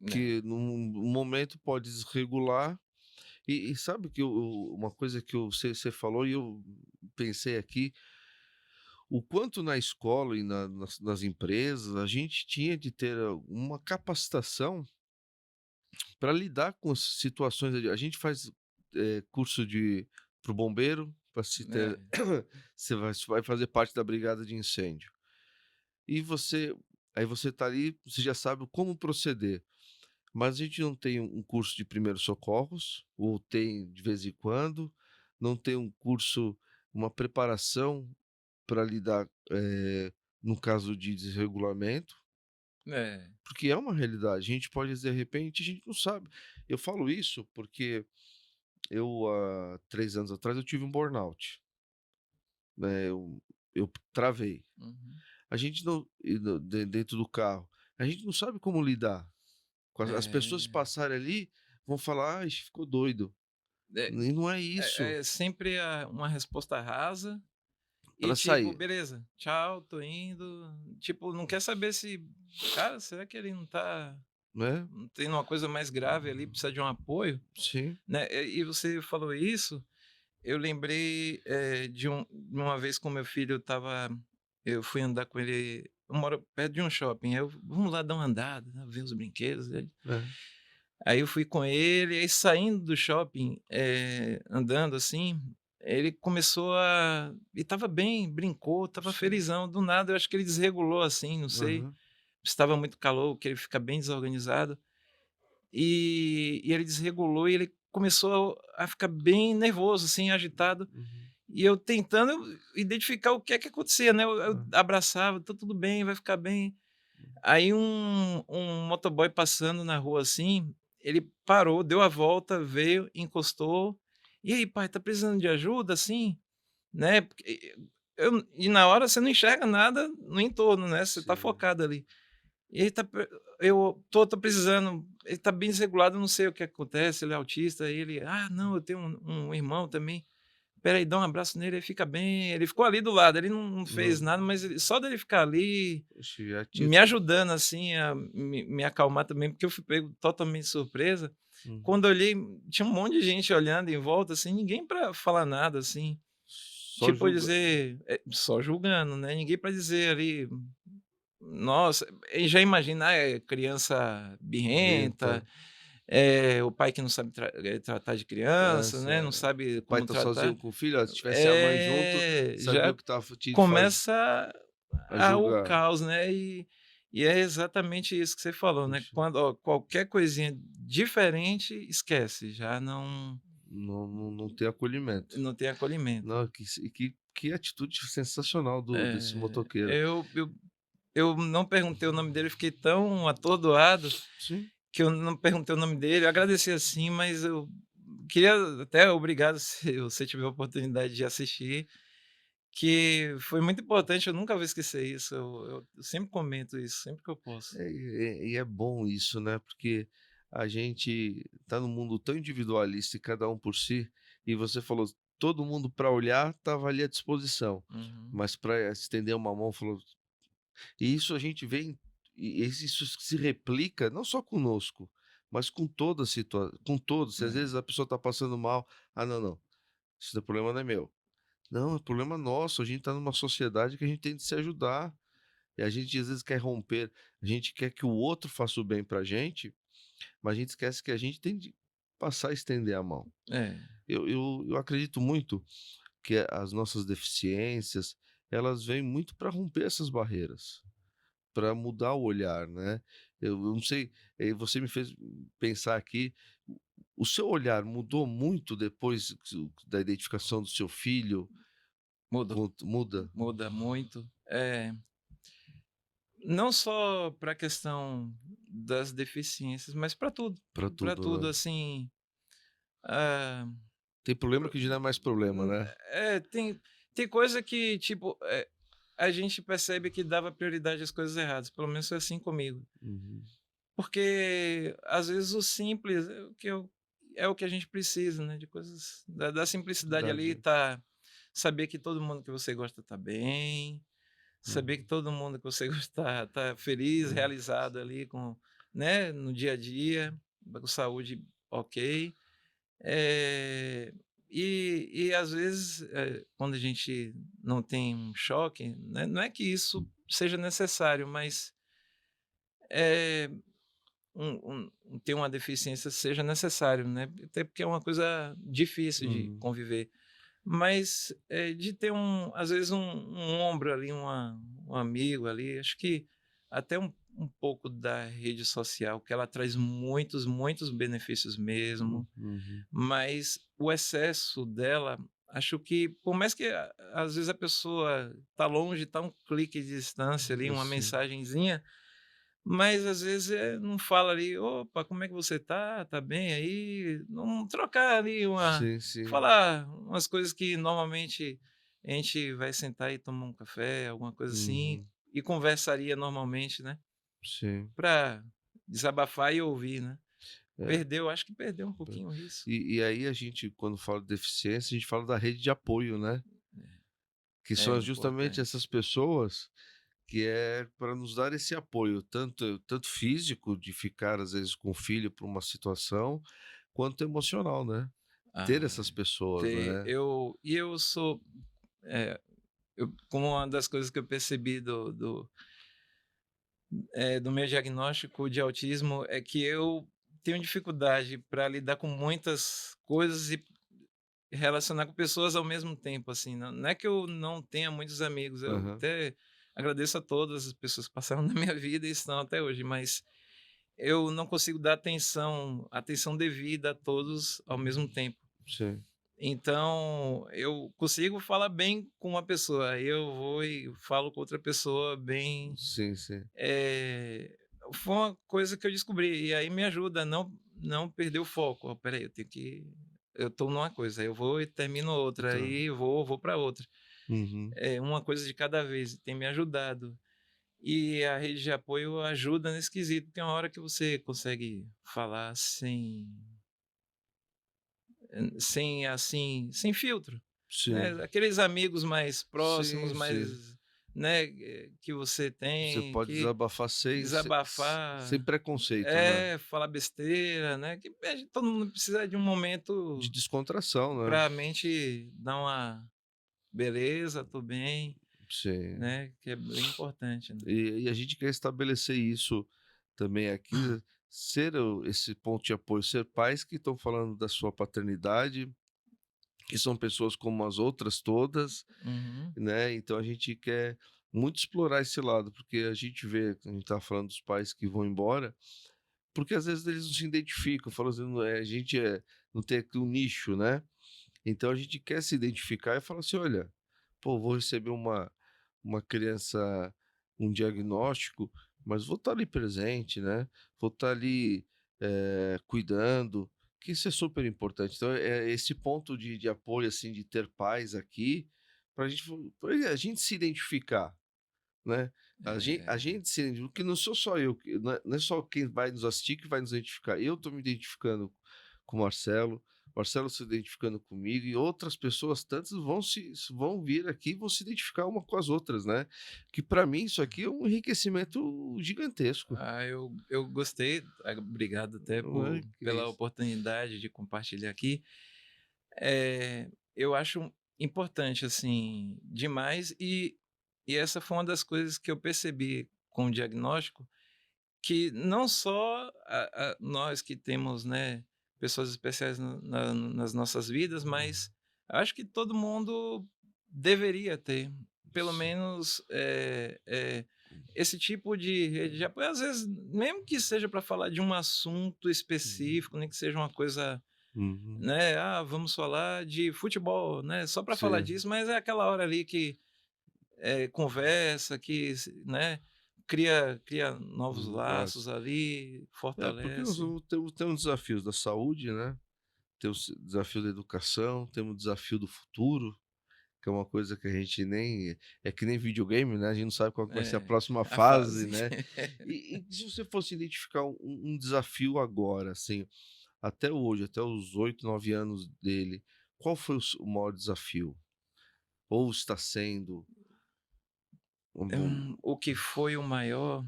É,
que num momento pode desregular. E sabe que uma coisa que você falou e eu pensei aqui, o quanto na escola e nas empresas a gente tinha de ter uma capacitação para lidar com as situações. A gente faz, curso para o bombeiro, para se ter
é,
você vai fazer parte da brigada de incêndio. E você tá ali, você já sabe como proceder, mas a gente não tem um curso de primeiros socorros, ou tem de vez em quando, não tem um curso, uma preparação para lidar, no caso de desregulamento,
é.
porque é uma realidade, a gente pode de repente, a gente não sabe. Eu falo isso porque eu, há 3 anos atrás, eu tive um burnout, né, eu travei.
Uhum.
A gente não, e no dentro do carro, a gente não sabe como lidar. As pessoas
É.
passarem ali, vão falar: "Ai, ficou doido",
É
e não é isso,
é sempre uma resposta rasa e
para
tipo:
sair,
"Beleza, tchau, tô indo". Tipo, não quer saber se cara, será que ele
né.
não tendo uma coisa mais grave ali, precisa de um apoio,
Sim.
né. E você falou isso, eu lembrei, de uma vez com meu filho, eu fui andar com ele, eu moro perto de um shopping, aí eu: "Vamos lá dar uma andada, né, ver os brinquedos",
É.
Aí eu fui com ele, aí saindo do shopping, andando assim, ele começou a e estava bem, brincou, estava
Sim.
felizão, do nada eu acho que ele desregulou assim, não sei,
Aham.
se estava muito calor, que ele fica bem desorganizado, e ele desregulou e ele começou a ficar bem nervoso, assim, agitado,
Uhum.
e eu tentando identificar o que é que acontecia, né, eu
Hã.
abraçava: "Tá tudo bem, vai ficar bem". Aí um motoboy passando na rua, assim, ele parou, deu a volta, veio, encostou: "E aí pai, tá precisando de ajuda, assim?", né, porque e na hora você não enxerga nada no entorno, né, você tá
Sim.
focado ali. E ele tá pre eu tô precisando, ele tá bem desregulado, eu não sei o que acontece, ele é autista, aí ele: "Ah não, eu tenho um irmão também". Espera aí, dá um abraço nele, ele fica bem. Ele ficou ali do lado, ele não fez
Não.
nada, mas só dele ficar ali,
Oxe, já te
me ajudando, assim, a me acalmar também, porque eu fui pego totalmente de surpresa.
Uhum.
Quando eu olhei, tinha um monte de gente olhando em volta, assim, ninguém para falar nada, assim,
Só
tipo
julga.
dizer só julgando, né, ninguém para dizer ali: "Nossa", e já imagina, é criança birrenta,
Renta.
o pai que não sabe tratar de criança,
Criança,
né, não sabe
o pai
como
tá
tratar.
sozinho com o filho, ó, se tivesse a mãe junto, sabia
Já
o que estava te faz
começa
a
o
julgar.
caos, né, e é exatamente isso que você falou, né,
Puxa,
quando, ó, qualquer coisinha diferente, esquece, já
não tem acolhimento.
não tem acolhimento.
Não, que atitude sensacional desse
Eh,
motoqueiro.
eu eu eu não perguntei o nome dele, eu fiquei tão atordoado
Sim.
que eu não perguntei o nome dele, eu agradeci assim, mas eu queria até obrigado se você tiver a oportunidade de assistir, que foi muito importante, eu nunca vou esquecer isso, eu sempre comento isso, sempre que eu posso.
E é bom isso, né, porque a gente tá num mundo tão individualista e cada um por si, e você falou, todo mundo para olhar estava ali à disposição,
Uhum.
mas para estender uma mão falou. E isso a gente vê isso se replica não só conosco, mas com toda com todos, se às vezes
É,
a pessoa está passando mal, "Ah, não, não, isso é problema não é meu". Não, é problema nosso, a gente está numa sociedade que a gente tem de se ajudar, e a gente às vezes quer romper, a gente quer que o outro faça o bem pra gente, mas a gente esquece que a gente tem de passar a estender a mão.
é.
Eu acredito muito que as nossas deficiências, elas vêm muito para romper essas barreiras. Para mudar o olhar, né. Eu não sei, você me fez pensar aqui, o seu olhar mudou muito depois da identificação do seu filho,
Muda,
muda?
muda muito. Não só para a questão das deficiências, mas
Para
para
tudo,
tudo,
né.
assim, ah,
Tem problema que já é mais problema, né.
tem coisa que, tipo, a gente percebe que dava prioridade às coisas erradas, pelo menos foi assim comigo.
Uhum.
Porque, às vezes, o simples é o que a gente precisa, né, de coisas da simplicidade ali,
Verdade.
tá saber que todo mundo que você gosta tá bem, saber que
Uhum.
todo mundo que você gosta tá feliz,
Hum.
realizado ali com, né, no dia a dia, com saúde ok. E às vezes, quando a gente não tem um choque, né, não é que isso seja necessário, mas, eh, ter uma deficiência seja necessário, né, até porque é uma coisa difícil de
Uhum.
conviver. Mas, de ter às vezes um ombro ali, um amigo ali, acho que até um pouco da rede social, que ela traz muitos, muitos benefícios mesmo,
Uhum.
mas o excesso dela, acho que por mais que às vezes a pessoa tá longe, tá um clique de distância ali,
Eu
uma
sei.
mensagenzinha, mas às vezes, não fala ali: "Opa, como é que você tá? Tá bem aí?", não trocar ali
Sim, sim.
falar umas coisas que normalmente a gente vai sentar e tomar um café, alguma coisa assim,
Uhum.
e conversaria normalmente, né,
Sim.
pra desabafar e ouvir, né.
É.
Acho que perdeu um pouquinho isso.
E aí a gente, quando fala de deficiência, a gente fala da rede de apoio, né, que
É
são justamente
importante.
essas pessoas que é para nos dar esse apoio, tanto físico, de ficar às vezes com o filho por uma situação, quanto emocional, né. Ter
Ah,
essas pessoas,
ter
né.
eu sou, eh, como uma das coisas que eu percebi do meu diagnóstico de autismo é que eu tenho dificuldade para lidar com muitas coisas e relacionar com pessoas ao mesmo tempo, assim, não é que eu não tenha muitos amigos, eu
Aham.
até agradeço a todas as pessoas que passaram na minha vida e estão até hoje, mas eu não consigo dar atenção devida a todos ao mesmo tempo.
Sim.
Então, eu consigo falar bem com uma pessoa, aí eu vou e falo com outra pessoa bem.
Sim, sim.
eh, Foi uma coisa que eu descobri, e aí me ajuda a não perder o foco. "Ó, espera aí, eu tô numa coisa, aí eu vou e termino outra,
Então.
aí eu vou para outra".
Uhum.
É uma coisa de cada vez, e tem me ajudado. E a rede de apoio ajuda nesse quesito, tem uma hora que você consegue falar sem filtro, né,
Sim.
aqueles amigos mais próximos,
Sim, sim.
mais, né, que você
Você
tem,
pode
que
desabafar sem
desabafar,
preconceito, né.
falar besteira, né, que todo mundo precisa de um
De
momento
descontração, né.
para a mente dar uma: "Beleza, tô bem",
Sim.
né, que é bem importante, né.
E a gente quer estabelecer isso também aqui, ser esse ponto de apoio, ser pais que estão falando da sua paternidade, que são pessoas como as outras todas,
Uhum.
né, então a gente quer muito explorar esse lado, porque a gente vê, a gente está falando dos pais que vão embora, porque às vezes eles não se identificam, falam assim, a gente não tem aqui um nicho, né, então a gente quer se identificar e falar assim: "Olha, pô, vou receber uma criança, um diagnóstico, mas vou estar ali presente, né, vou estar ali, cuidando", que isso é super importante. Então, esse ponto de apoio, assim, de ter pais aqui, pra gente se identificar, né, a
É.
gente se identifica, porque não sou só eu, que não é só quem vai nos assistir que vai nos identificar, eu estou me identificando com o Marcelo se identificando comigo e outras pessoas tantas vão vir aqui e vão se identificar uma com as outras, né, que para mim isso aqui é um enriquecimento gigantesco.
Eu gostei, obrigado até
Não é que é
pela
isso.
oportunidade de compartilhar aqui. Eu acho importante, assim, demais, e essa foi uma das coisas que eu percebi com o diagnóstico, que não só nós que temos, né, pessoas especiais nas nossas vidas, mas acho que todo mundo deveria ter, pelo menos, esse tipo de rede de apoio, às vezes, mesmo que seja para falar de um assunto específico, nem que seja uma coisa,
Uhum.
né, vamos falar de futebol, né, só para falar
Sim.
disso, mas é aquela hora ali que, conversa, que né, cria novos laços
Mas
ali,
porque nós
fortalece.
temos desafios da saúde, né, temos desafio da educação, temos o desafio do futuro, que é uma coisa que a gente nem é que nem videogame, né, a gente não sabe qual que vai ser a
É,
próxima
a
fase,
fase.
né. E se você fosse identificar um desafio agora, assim, até hoje, até os 8, 9 anos dele, qual foi o maior desafio? Ou está sendo um
O que foi o maior,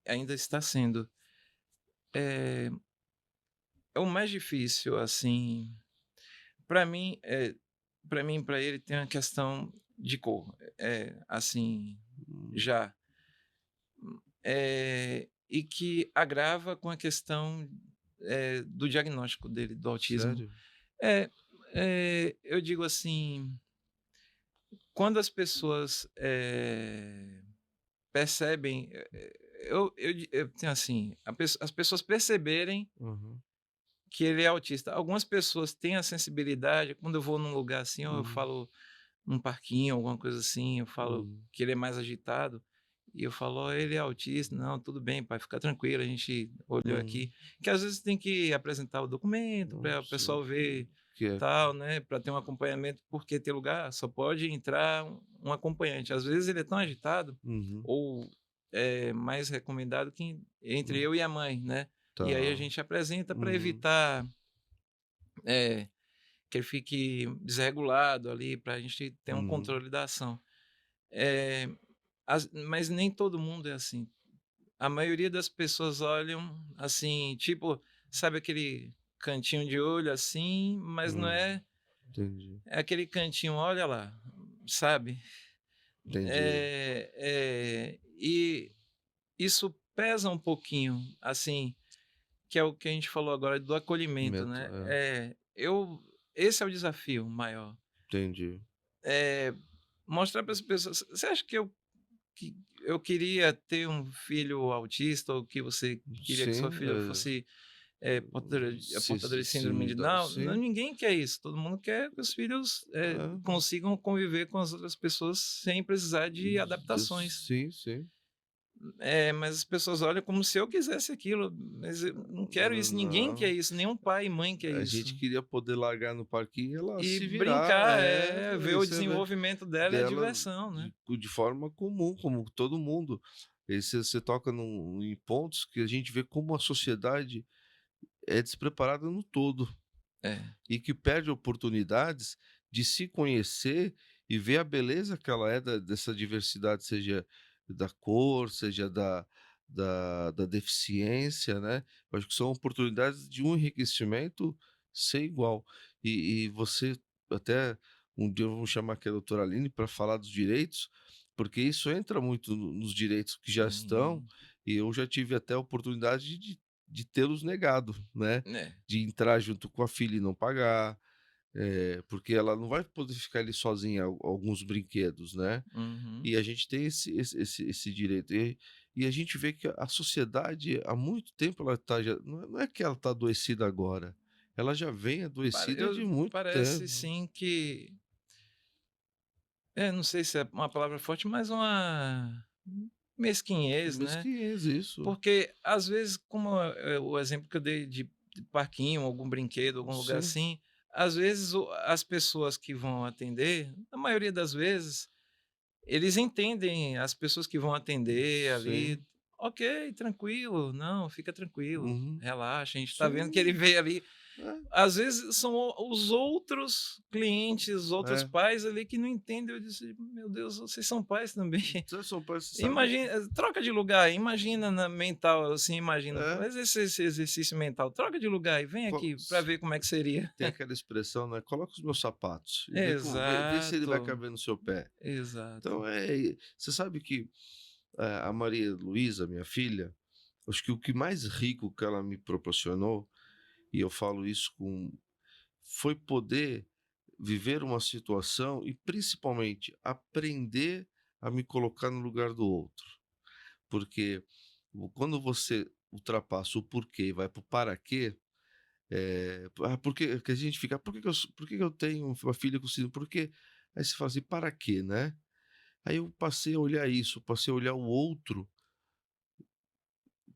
ainda está sendo. É é o mais difícil, assim, para mim, para mim para ele tem uma questão de cor, assim,
um
já. E que agrava com a questão, do diagnóstico dele, do autismo.
sério?
É, eu digo assim, quando as pessoas, percebem, eu tenho assim, as pessoas perceberem
Aham.
que ele é autista. Algumas pessoas têm a sensibilidade, quando eu vou num lugar assim, ou eu
Uhum,
falo num parquinho, alguma coisa assim, eu falo
uhum,
que ele é mais agitado, e eu falo: "Ó, ele é autista". "Não, tudo bem pai, fica tranquilo, a gente olhou
uhum.
aqui", que às vezes tem que apresentar o documento
Não
para o
sei
pessoal ver,
que é.
tal, né, para ter um acompanhamento, porque tem lugar só pode entrar um acompanhante. Às vezes ele é tão agitado,
Uhum,
ou é mais recomendado que entre
hum,
eu e a mãe, né, e aí a
tá.
gente apresenta para
Uhum,
evitar, eh, que ele fique desregulado ali, para a gente ter um
uhum.
controle da ação. Eh, mas nem todo mundo é assim. A maioria das pessoas olham, assim, tipo, sabe aquele cantinho de olho, assim, mas não
Hum,
é aquele cantinho: "Olha lá", sabe.
entendi.
E isso pesa um pouquinho, assim, que é o que a gente falou agora do acolhimento,
Mento,
né.
é,
Esse é o desafio maior.
entendi.
Eh, Mostrar para as pessoas, você acha que eu queria ter um filho autista ou que você queria que sua
Sim,
filha fosse, portadora de síndrome de
síndrome,
Down? Não,
sim,
ninguém quer isso, todo mundo quer que os filhos,
é,
consigam conviver com as outras pessoas sem precisar de adaptações.
sim, sim.
Mas as pessoas olham como se eu quisesse aquilo, mas eu não quero isso, ninguém quer
Não,
isso, nenhum pai e mãe quer
a
isso.
gente queria poder largar no parquinho e ela
E
se virar,
brincar, ver o
isso é ver
desenvolvimento dela é
dela
diversão, né.
de forma comum, como todo mundo. E você toca em pontos que a gente vê como a sociedade é despreparada no todo
É,
e que perde oportunidades de se conhecer e ver a beleza que ela é dessa diversidade, seja da cor, seja da deficiência, né? Eu acho que são oportunidades de um enriquecimento sem igual. E você até um dia vamos chamar aqui a doutora Aline para falar dos direitos, porque isso entra muito nos direitos que já estão,
sim.
e eu já tive até a oportunidade de tê-los negado, né?
É.
De entrar junto com a filha e não pagar, porque ela não vai poder ficar ali sozinha alguns brinquedos, né.
Uhum.
E a gente tem esse direito. E a gente vê que a sociedade há muito tempo ela tá já não é que ela está adoecida agora, ela já vem adoecida de muito
Parece
tempo.
sim que, não sei se é uma palavra forte, mas uma mesquinhez, né.
Mesquinhez isso.
Porque às vezes, como, o exemplo que eu dei de parquinho, algum brinquedo, algum lugar
Sim,
assim, às vezes as pessoas que vão atender, na maioria das vezes, eles entendem as pessoas que vão atender ali:
sim.
"Ok, tranquilo, não, fica tranquilo,
Uhum.
relaxa, a gente está vendo que ele
Sim,
veio ali".
é,
Às vezes são os outros clientes, os outros
é.
pais ali que não entendem. Eu disse: "Meu Deus, vocês são pais também".
Você só pode você sabe que
Imagina, troca de lugar, imagina na mental, assim, imagina,
é,
faz esse exercício mental, troca de lugar e vem
co
aqui para ver como é que seria.
tem aquela expressão, né: "Coloca os meus sapatos e vê se ele vai
Exato,
caber no seu pé".
exato.
Então, você sabe que, a Maria Luísa, minha filha, acho que o que mais rico que ela me proporcionou, e eu falo isso com foi poder viver uma situação e principalmente aprender a me colocar no lugar do outro. Porque quando você ultrapassa o porquê e vai para o para quê, por que a gente fica: por que que eu tenho uma filha com síndrome? Por quê? Aí você fala assim: "Para quê?", né. Aí eu passei a olhar isso, passei a olhar o outro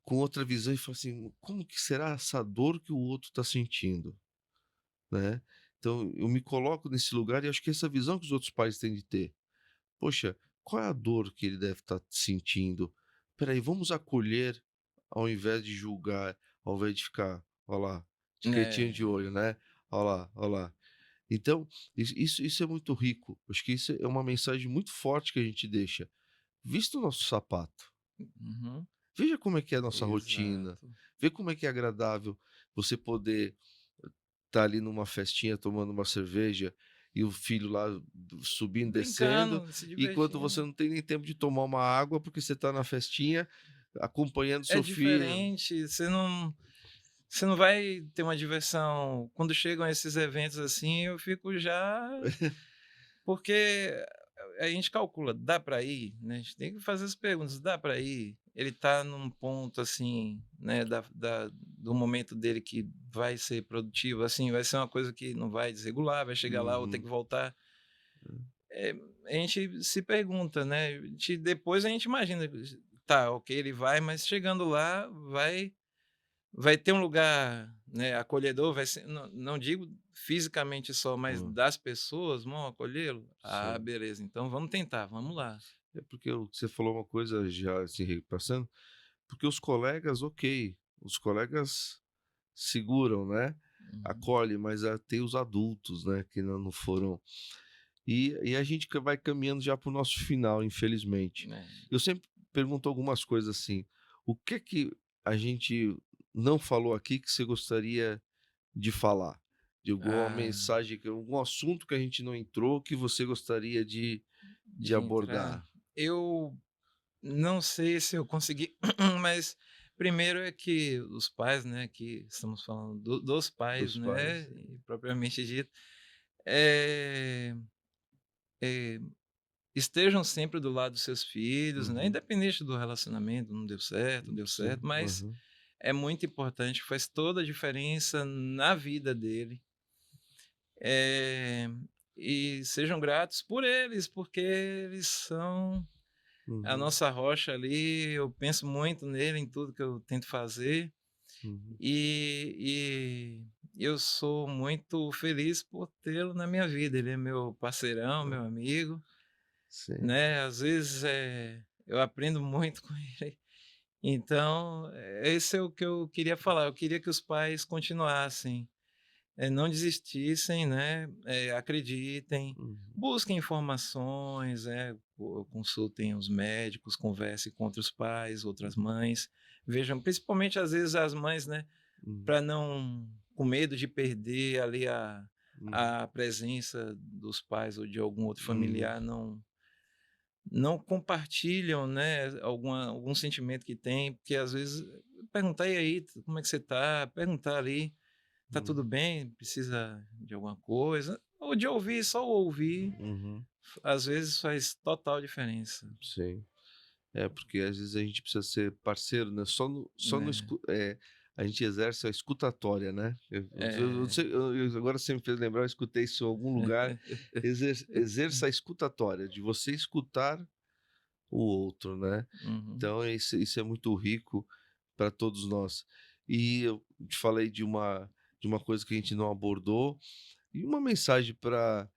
com outra visão e falei assim: "Como que será essa dor que o outro está sentindo?", né. Então eu me coloco nesse lugar e acho que essa visão que os outros pais têm de ter. Poxa, qual é a dor que ele deve estar sentindo? Espera aí, vamos acolher ao invés de julgar, ao invés de ficar, ó lá, de quietinho de
É,
olho, né. Ó lá, ó lá. Então, isso é muito rico. Acho que isso é uma mensagem muito forte que a gente deixa. Vista o nosso sapato.
uhum,
Veja como é que é a nossa rotina,
exato.
vê como é que é agradável você poder estar ali numa festinha tomando uma cerveja e o filho lá subindo, descendo,
Brincando, se
enquanto você
divertindo.
não tem nem tempo de tomar uma água, porque você está na festinha acompanhando
É
seu filho.
diferente, você não vai ter uma diversão quando chegam esses eventos, assim, eu fico já. Porque a gente calcula, dá para ir, né, a gente tem que fazer as perguntas, dá para ir? Ele está num ponto, assim, né, do momento dele que vai ser produtivo, assim, vai ser uma coisa que não vai desregular, vai chegar lá, vou ter que
Uhum.
voltar. Eh, a gente se pergunta, né, depois a gente imagina, tá, ok, ele vai, mas chegando lá vai ter um lugar, né, acolhedor, vai ser, não digo fisicamente só, mas
Hum,
das pessoas vão acolhê-lo? Ah,
sim.
beleza, então vamos tentar, vamos lá.
É porque você falou uma coisa já assim repassando, porque os colegas, ok, os colegas seguram, né,
Uhum.
acolhe, mas, tem os adultos, né, que não foram. E a gente vai caminhando já para o nosso final, infelizmente.
É.
Eu sempre pergunto algumas coisas assim: o que a gente não falou aqui que você gostaria de falar? De alguma
Ah,
mensagem, algum assunto que a gente não entrou que você gostaria de
de entrar,
abordar?
eu não sei se eu consegui, mas Primeiro é que os pais, né, que estamos falando dos pais,
Dos
né,
pais.
e propriamente dito, eh eh, estejam sempre do lado dos seus filhos, né,
Uhum.
independente do relacionamento, não deu
Sim.
certo, mas
Aham.
é muito importante, faz toda a diferença na vida dele. Eh, e sejam gratos por eles, porque eles são a
Uhum.
nossa rocha ali, eu penso muito nele, em tudo que eu tento fazer,
Uhum.
e eu sou muito feliz por tê-lo na minha vida. Ele é meu parceirão,
Hã.
meu amigo,
Sim.
né, às vezes, eu aprendo muito com ele. Então, esse é o que eu queria falar, eu queria que os pais continuassem, não desistissem, né, acreditem,
Uhum.
busquem informações, consultem os médicos, conversem com outros pais, outras mães, vejam, principalmente às vezes as mães, né,
Uhum.
para não com medo de perder ali a
Uhum.
a presença dos pais ou de algum outro
Uhum.
familiar, não compartilham, né, algum sentimento que tem, porque às vezes perguntar: "E aí, como é que você tá?", perguntar ali: "Tá tudo
Uhum.
bem? Precisa de alguma coisa?", ou de ouvir, só ouvir,
Uhum.
às vezes faz total diferença,
Sim. É, porque às vezes a gente precisa ser parceiro, né, só no
né.
a gente exerce a escutatória, né. Eu não
É.
sei, agora você me fez lembrar, eu escutei isso em algum lugar, exerça a escutatória, de você escutar o outro, né.
Uhum.
Então isso é muito rico para todos nós. E eu te falei de uma coisa que a gente não abordou, e uma mensagem para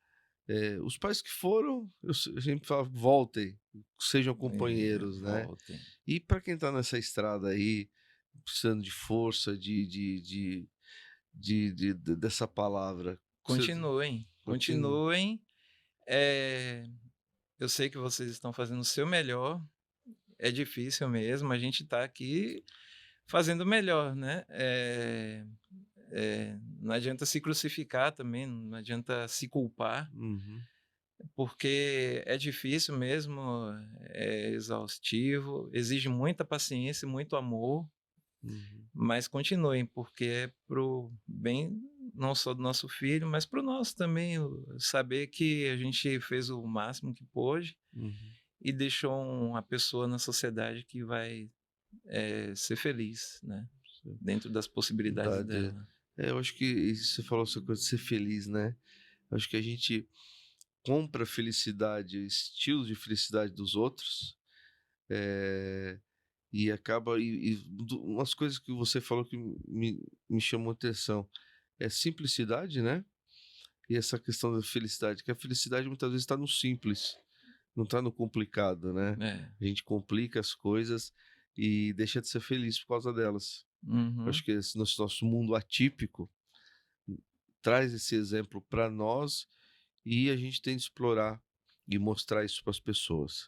os pais que foram, eu sempre falo: "Voltem, sejam companheiros", né.
Voltem.
E para quem está nessa estrada aí, precisando de força, dessa palavra, você
Continuem,
continua.
continuem, eh, eu sei que vocês estão fazendo o seu melhor, é difícil mesmo, a gente está aqui fazendo o melhor, né, não adianta se crucificar também, não adianta se culpar,
Uhum,
porque é difícil mesmo, é exaustivo, exige muita paciência e muito amor,
uhum,
mas continuem, porque é pro bem não só do nosso filho, mas para o nosso também, saber que a gente fez o máximo que pôde
uhum.
e deixou uma pessoa na sociedade que vai, ser feliz, né,
Sim,
dentro das possibilidades
verdade.
dela.
Eu acho que isso você falou essa coisa de ser feliz, né. Eu acho que a gente compra felicidade, estilos de felicidade dos outros, eh, e acaba umas coisas que você falou que me chamou atenção, é simplicidade, né, e essa questão da felicidade, que a felicidade muitas vezes está no simples, não está no complicado, né.
É.
A gente complica as coisas e deixa de ser feliz por causa delas. Eu
Uhum.
acho que esse nosso mundo atípico traz esse exemplo para nós e a gente tem de explorar e mostrar isso para as pessoas.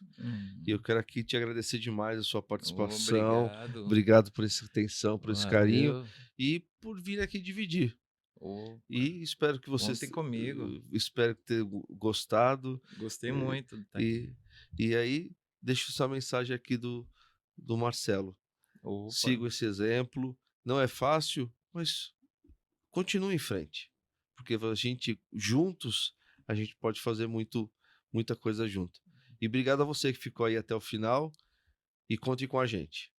E eu
Uhum.
quero aqui te agradecer demais a sua participação.
Obrigado.
Obrigado por essa atenção, por esse carinho
Valeu.
e por vir aqui dividir.
Opa,
E espero que vocês
contem comigo.
espero que tenham gostado,
Gostei
eh,
muito de estar aqui.
e e aí deixo essa mensagem aqui do Marcelo.
Opa,
Siga esse exemplo, não é fácil, mas continue em frente, porque a gente juntos, a gente pode fazer muita coisa junto. E obrigado a você que ficou aí até o final e conte com a gente.